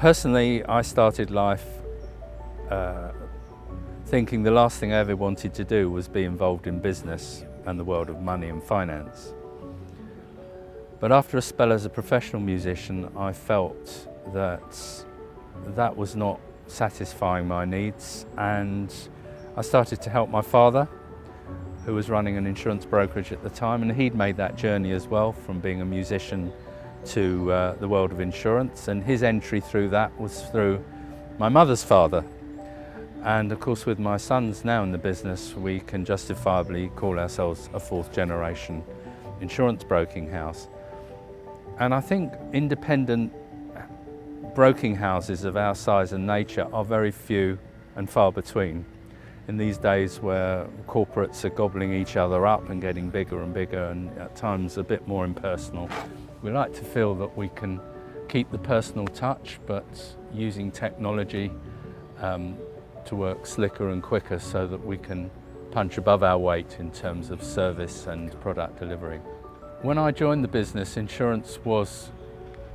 Personally, I started life thinking the last thing I ever wanted to do was be involved in business and the world of money and finance. But after a spell as a professional musician, I felt that that was not satisfying my needs, and I started to help my father, who was running an insurance brokerage at the time, and he'd made that journey as well from being a musician to the world of insurance, and his entry through that was through my mother's father. And of course, with my sons now in the business, we can justifiably call ourselves a fourth generation insurance broking house. And I think independent broking houses of our size and nature are very few and far between. In these days where corporates are gobbling each other up and getting bigger and bigger and at times a bit more impersonal, we like to feel that we can keep the personal touch, but using technology to work slicker and quicker so that we can punch above our weight in terms of service and product delivery. When I joined the business, insurance was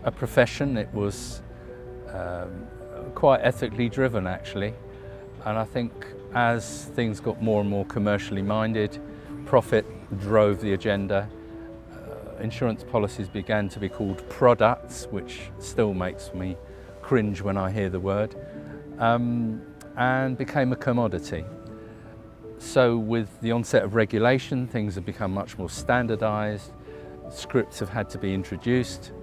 a profession. It was quite ethically driven, actually. And I think as things got more and more commercially minded, profit drove the agenda. Insurance policies began to be called products, which still makes me cringe when I hear the word, and became a commodity. So with the onset of regulation, things have become much more standardized, scripts have had to be introduced,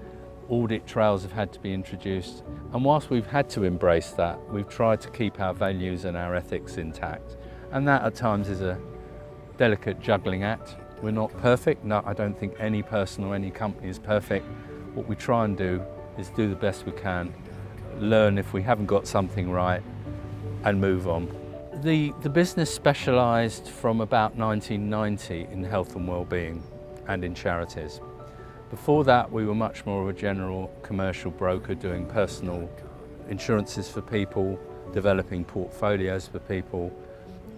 audit trails have had to be introduced, and whilst we've had to embrace that, we've tried to keep our values and our ethics intact. And that at times is a delicate juggling act. We're not perfect. No, I don't think any person or any company is perfect. What we try and do is do the best we can, learn if we haven't got something right, and move on. The business specialised from about 1990 in health and well-being and in charities. Before that, we were much more of a general commercial broker doing personal insurances for people, developing portfolios for people,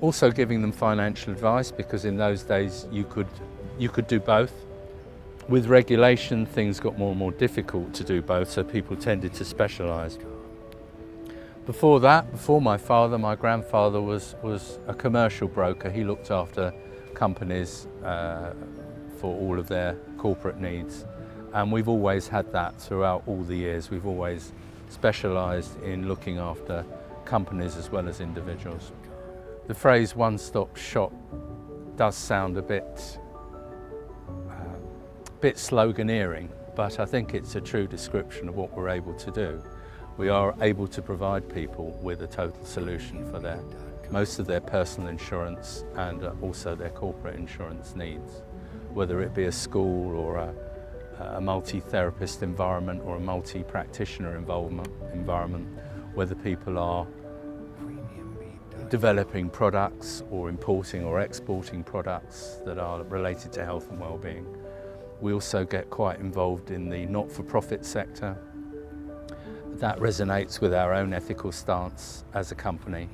also giving them financial advice, because in those days you could do both. With regulation, things got more and more difficult to do both, so people tended to specialise. Before that, before my father, my grandfather was a commercial broker. He looked after companies for all of their corporate needs. And we've always had that throughout all the years. We've always specialised in looking after companies as well as individuals. The phrase one-stop shop does sound a bit sloganeering, but I think it's a true description of what we're able to do. We are able to provide people with a total solution for most of their personal insurance and also their corporate insurance needs, whether it be a school or a multi-therapist environment or a multi-practitioner environment, whether people are developing products or importing or exporting products that are related to health and well-being. We also get quite involved in the not-for-profit sector. That resonates with our own ethical stance as a company.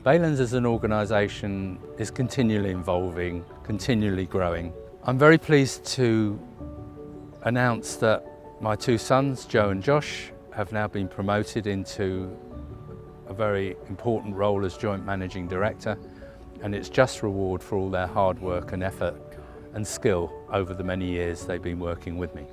Balens as an organisation is continually evolving, continually growing. I'm very pleased to announce that my two sons, Joe and Josh, have now been promoted into a very important role as joint managing director, and it's just reward for all their hard work and effort and skill over the many years they've been working with me.